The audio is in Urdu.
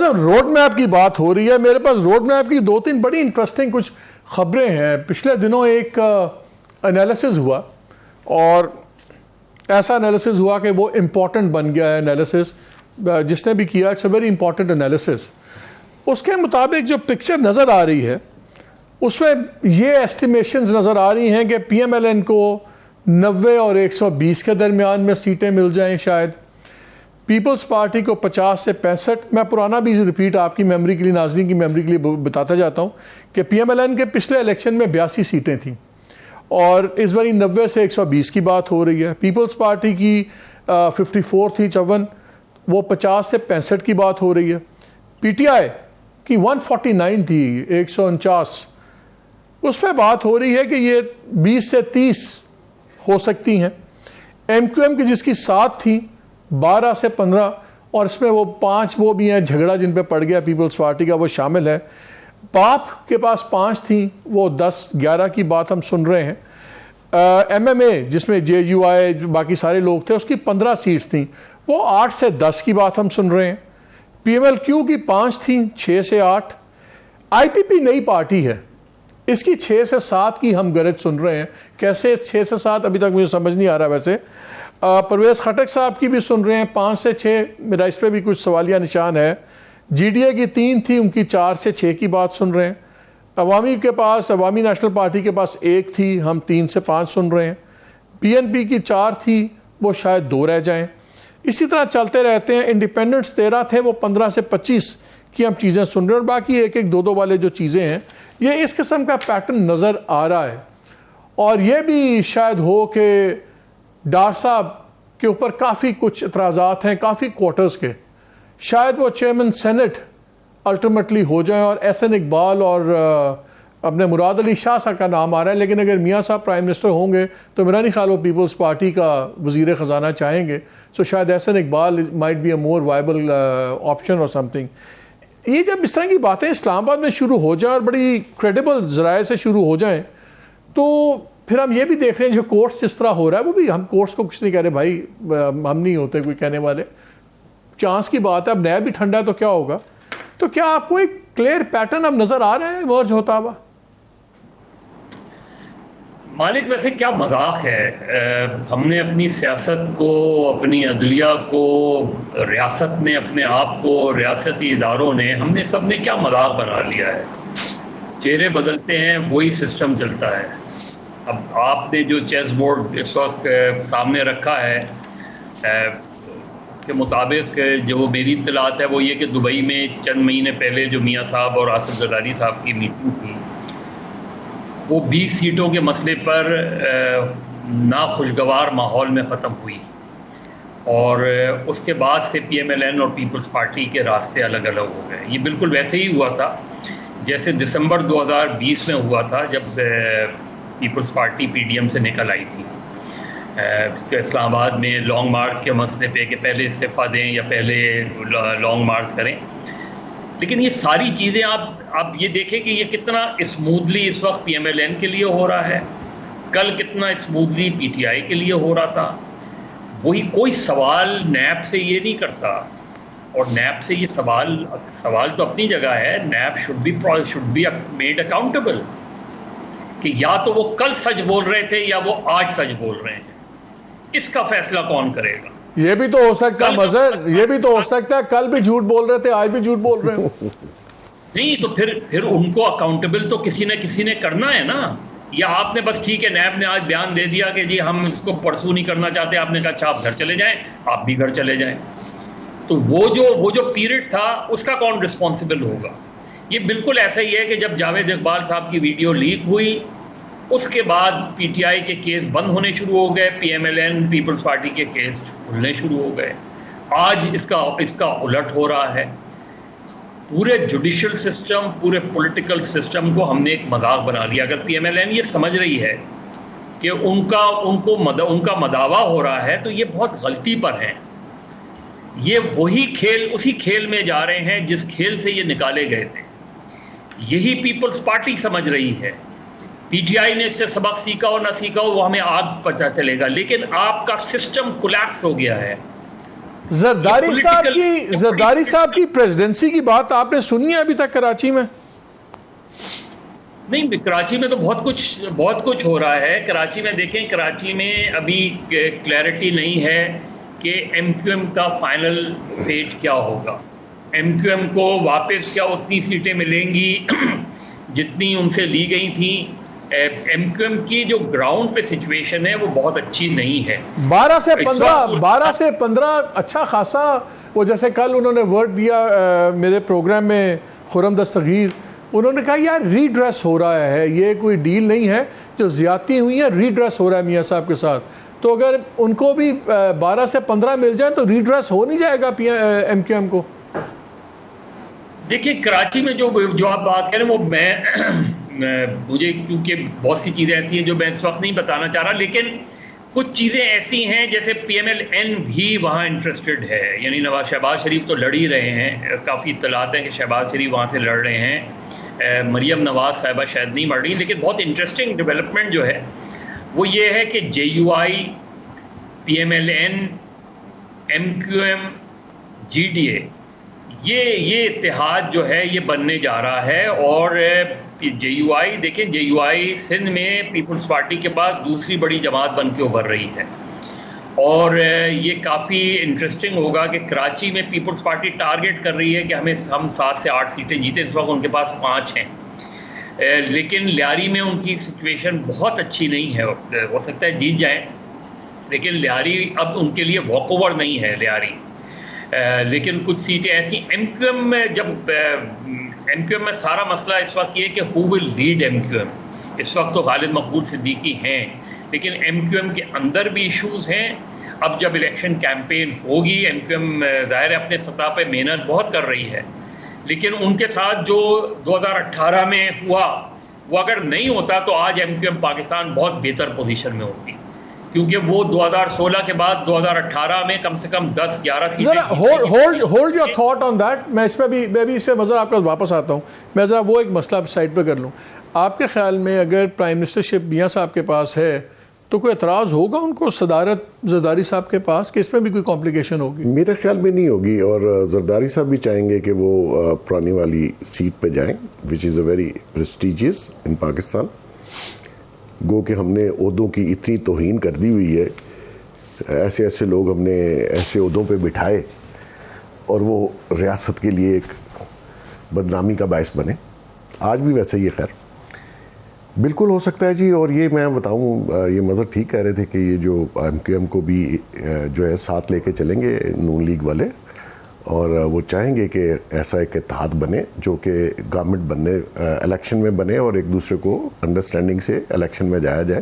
صاحب روڈ میپ کی بات ہو رہی ہے, میرے پاس روڈ میپ کی 2-3 بڑی انٹرسٹنگ کچھ خبریں ہیں. پچھلے دنوں ایک انالیسز ہوا اور ایسا انالیسز ہوا کہ وہ امپورٹنٹ بن گیا ہے. انالیسز جس نے بھی کیا, it's a very important analysis. اس کے مطابق جو پکچر نظر آ رہی ہے اس میں یہ ایسٹیمیشنز نظر آ رہی ہیں کہ پی ایم ایل این کو 90 اور 120 کے درمیان میں سیٹیں مل جائیں شاید. پیپلز پارٹی کو 50 سے 65. میں پرانا بھی ریپیٹ آپ کی میموری کے لیے, ناظرین کی میموری کے لیے بتاتا جاتا ہوں کہ پی ایم ایل این کے پچھلے الیکشن میں 82 سیٹیں تھیں اور اس باری 90 سے 120 کی بات ہو رہی ہے. پیپلز پارٹی کی 54 تھی, 54, وہ 50 سے 65 کی بات ہو رہی ہے. پی ٹی آئی کی 149 تھی, 149. اس پہ بات ہو رہی ہے کہ یہ 20 سے 30 ہو سکتی ہیں. ایم کیو ایم کی جس کی 7 تھی, 12 سے 15, اور اس میں وہ 5 وہ بھی ہیں جھگڑا جن پہ پڑ گیا پیپلز پارٹی کا, وہ شامل ہے. پاپ کے پاس 5 تھیں, وہ 10-11 کی بات ہم سن رہے ہیں. ایم ایم اے جس میں جے یو آئی باقی سارے لوگ تھے, اس کی 15 سیٹس تھیں, وہ 8 سے 10 کی بات ہم سن رہے ہیں. پی ایم ایل کیو کی 5 تھیں, 6 سے 8. آئی پی پی نئی پارٹی ہے, اس کی 6 سے 7 کی ہم گرج سن رہے ہیں. کیسے 6 سے 7 ابھی تک مجھے سمجھ نہیں آ رہا. ویسے پرویز خٹک صاحب کی بھی سن رہے ہیں 5 سے 6, میرا اس پہ بھی کچھ سوالیہ نشان ہے. جی ڈی اے کی 3 تھی, ان کی 4 سے 6 کی بات سن رہے ہیں. عوامی کے پاس, عوامی نیشنل پارٹی کے پاس 1 تھی, ہم 3 سے 5 سن رہے ہیں. پی این پی کی 4 تھی, وہ شاید 2 رہ جائیں. اسی طرح چلتے رہتے ہیں. انڈیپینڈنٹس 13 تھے, وہ 15 سے 25 کی ہم چیزیں سن رہے ہیں, اور باقی 1-1, 2-2 والے جو چیزیں ہیں, یہ اس قسم کا پیٹرن نظر آ رہا ہے. اور یہ بھی شاید ہو کہ ڈار صاحب کے اوپر کافی کچھ اعتراضات ہیں کافی کوارٹرز کے, شاید وہ چیئرمین سینٹ الٹیمیٹلی ہو جائیں. اور ایس این اقبال اور اپنے مراد علی شاہ صاحب کا نام آ رہا ہے, لیکن اگر میاں صاحب پرائم منسٹر ہوں گے تو میرا نہیں خیال وہ پیپلز پارٹی کا وزیر خزانہ چاہیں گے. سو شاید S N Iqbal might be a more viable option اور سم تھنگ. یہ جب اس طرح کی باتیں اسلام آباد میں شروع ہو جائیں اور بڑی کریڈیبل ذرائع سے شروع ہو جائیں, تو پھر ہم یہ بھی دیکھ رہے ہیں جو کورٹس جس طرح ہو رہا ہے, وہ بھی ہم کورٹس کو کچھ نہیں کہہ رہے بھائی, ہم نہیں ہوتے کوئی کہنے والے, چانس کی بات ہے. اب نیا بھی ٹھنڈا ہے تو کیا ہوگا. تو کیا آپ کو ایک کلیئر پیٹرن اب نظر آ رہا ہے ایمرج ہوتا ہوا؟ مالک ویسے کیا مذاق ہے, ہم نے اپنی سیاست کو, اپنی عدلیہ کو, ریاست نے اپنے آپ کو, ریاستی اداروں نے, ہم نے سب نے کیا مذاق بنا لیا ہے. چہرے بدلتے ہیں, وہی سسٹم چلتا ہے. اب آپ نے جو چیس بورڈ اس وقت سامنے رکھا ہے کے مطابق جو میری اطلاعات ہے وہ یہ کہ دبئی میں چند مہینے پہلے جو میاں صاحب اور آصف زرداری صاحب کی میٹنگ تھی, وہ 20 سیٹوں کے مسئلے پر ناخوشگوار ماحول میں ختم ہوئی, اور اس کے بعد سے پی ایم ایل این اور پیپلز پارٹی کے راستے الگ الگ ہو گئے. یہ بالکل ویسے ہی ہوا تھا جیسے دسمبر 2020 میں ہوا تھا, جب peoples party P D M سے نکل آئی تھی اسلام آباد میں لانگ مارچ کے مسئلے پہ کہ پہلے استعفیٰ دیں یا پہلے لانگ مارچ کریں. لیکن یہ ساری چیزیں آپ یہ دیکھیں کہ یہ کتنا اسموتھلی اس وقت پی ایم ایل این کے لیے ہو رہا ہے, کل کتنا اسموتھلی پی ٹی آئی کے لیے ہو رہا تھا. وہی کوئی سوال نیب سے یہ نہیں کرتا, اور نیب سے یہ سوال تو اپنی جگہ ہے. NAB should be made accountable کہ یا تو وہ کل سچ بول رہے تھے یا وہ آج سچ بول رہے ہیں. اس کا فیصلہ کون کرے گا؟ یہ بھی تو ہو سکتا ہے مظہر, یہ بھی تو ہو سکتا ہے کل بھی جھوٹ بول رہے تھے, آج بھی جھوٹ بول رہے ہیں. نہیں تو پھر ان کو اکاؤنٹیبل تو کسی نے کرنا ہے نا. یا آپ نے بس ٹھیک ہے نیب نے آج بیان دے دیا کہ جی ہم اس کو پرسو نہیں کرنا چاہتے, آپ نے کہا اچھا آپ گھر چلے جائیں, آپ بھی گھر چلے جائیں. تو وہ جو پیریڈ تھا اس کا کون رسپانسبل ہوگا؟ یہ بالکل ایسا ہی ہے کہ جب جاوید اقبال صاحب کی ویڈیو لیک ہوئی, اس کے بعد پی ٹی آئی کے کیس بند ہونے شروع ہو گئے, P M L N peoples party کے کیس کھلنے شروع ہو گئے. آج اس کا الٹ ہو رہا ہے. پورے جوڈیشل سسٹم, پورے پولیٹیکل سسٹم کو ہم نے ایک مذاق بنا لیا. اگر پی ایم ایل این یہ سمجھ رہی ہے کہ ان کا مداوا ہو رہا ہے تو یہ بہت غلطی پر ہیں. یہ وہی کھیل, اسی کھیل میں جا رہے ہیں جس کھیل سے یہ نکالے گئے تھے. یہی پیپلز پارٹی سمجھ رہی ہے. پی ٹی آئی نے اس سے سبق سیکھا ہو نہ سیکھا ہو وہ ہمیں آج پتہ چلے گا, لیکن آپ کا سسٹم کولیپس ہو گیا ہے. زرداری صاحب کی پریزیڈنسی کی بات آپ نے سنی ہے ابھی تک کراچی میں؟ نہیں، کراچی میں تو بہت کچھ ہو رہا ہے. کراچی میں دیکھیں، کراچی میں ابھی کلیئرٹی نہیں ہے کہ ایم کیو ایم کا فائنل فیٹ کیا ہوگا. ایم کیو ایم کو واپس کیا اتنی سیٹیں ملیں گی جتنی ان سے لی گئی تھیں؟ ایم کیو ایم کی جو گراؤنڈ پہ سچویشن ہے وہ بہت اچھی نہیں ہے. 12 سے 15 اچھا خاصا، وہ جیسے کل انہوں نے ورڈ دیا میرے پروگرام میں خرم دستگیر، انہوں نے کہا یار ری ڈریس ہو رہا ہے، یہ کوئی ڈیل نہیں ہے، جو زیادتی ہوئی ہیں ری ڈریس ہو رہا ہے میاں صاحب کے ساتھ. تو اگر ان کو بھی 12 سے 15 مل جائیں تو ری ڈریس ہو نہیں جائے گا ایم کیو ایم کو؟ دیکھیے، کراچی میں جو آپ بات کریں وہ مجھے کیونکہ بہت سی چیزیں ایسی ہیں جو میں اس وقت نہیں بتانا چاہ رہا، لیکن کچھ چیزیں ایسی ہیں جیسے پی ایم ایل این بھی وہاں انٹرسٹڈ ہے. یعنی شہباز شریف تو لڑ ہی رہے ہیں، کافی اطلاعات ہیں کہ شہباز شریف وہاں سے لڑ رہے ہیں. مریم نواز صاحبہ شاید نہیں مر رہی. لیکن بہت انٹرسٹنگ ڈیولپمنٹ جو ہے وہ یہ ہے کہ J U I, P M L N, M Q M, G D A, یہ اتحاد جو ہے یہ بننے جا رہا ہے. اور جے یو آئی دیکھیں، جے یو آئی سندھ میں پیپلز پارٹی کے بعد دوسری بڑی جماعت بن کے ابھر رہی ہے. اور یہ کافی انٹرسٹنگ ہوگا کہ کراچی میں پیپلز پارٹی ٹارگٹ کر رہی ہے کہ ہم 7 سے 8 سیٹیں جیتیں. اس وقت ان کے پاس 5 ہیں، لیکن لیاری میں ان کی سچویشن بہت اچھی نہیں ہے. ہو سکتا ہے جیت جائیں، لیکن لیاری اب ان کے لیے واک اوور نہیں ہے لیاری. لیکن کچھ سیٹیں ایسی ایم کیو ایم میں، جب ایم کیو ایم میں سارا مسئلہ اس وقت یہ کہ who will lead M Q M. اس وقت تو خالد مقبول صدیقی ہیں، لیکن ایم کیو ایم کے اندر بھی ایشوز ہیں. اب جب الیکشن کیمپین ہوگی، ایم کیو ایم ظاہر ہے اپنے سطح پہ محنت بہت کر رہی ہے، لیکن ان کے ساتھ جو 2018 میں ہوا وہ اگر نہیں ہوتا تو آج ایم کیو ایم پاکستان بہت بہتر پوزیشن میں ہوتی، کیونکہ وہ 2016 کے بعد 2018 میں کم سے کم 10-11 سیٹیں. Hold your thought on that. میں بھی اس سے مزہ آپ کا واپس آتا ہوں. میں ذرا وہ ایک مسئلہ سائڈ پہ کر لوں. آپ کے خیال میں اگر پرائم منسٹرشپ میاں صاحب کے پاس ہے تو کوئی اعتراض ہوگا ان کو صدارت زرداری صاحب کے پاس کہ اس میں بھی کوئی کمپلیکیشن ہوگی؟ میرے خیال میں نہیں ہوگی، اور زرداری صاحب بھی چاہیں گے کہ وہ پرانی والی سیٹ پہ جائیں، وچ از اے ویری پریسٹیجیس ان پاکستان. گو کہ ہم نے عہدوں کی اتنی توہین کر دی ہوئی ہے، ایسے لوگ ہم نے ایسے عہدوں پہ بٹھائے اور وہ ریاست کے لیے ایک بدنامی کا باعث بنے. آج بھی ویسے ہی خیر بالکل ہو سکتا ہے جی. اور یہ میں بتاؤں، یہ مظہر ٹھیک کہہ رہے تھے کہ یہ جو ایم کیو ایم کو بھی جو ہے ساتھ لے کے چلیں گے نون لیگ والے، اور وہ چاہیں گے کہ ایسا ایک اتحاد بنے جو کہ گورنمنٹ بننے الیکشن میں بنے اور ایک دوسرے کو انڈرسٹینڈنگ سے الیکشن میں جایا جائے.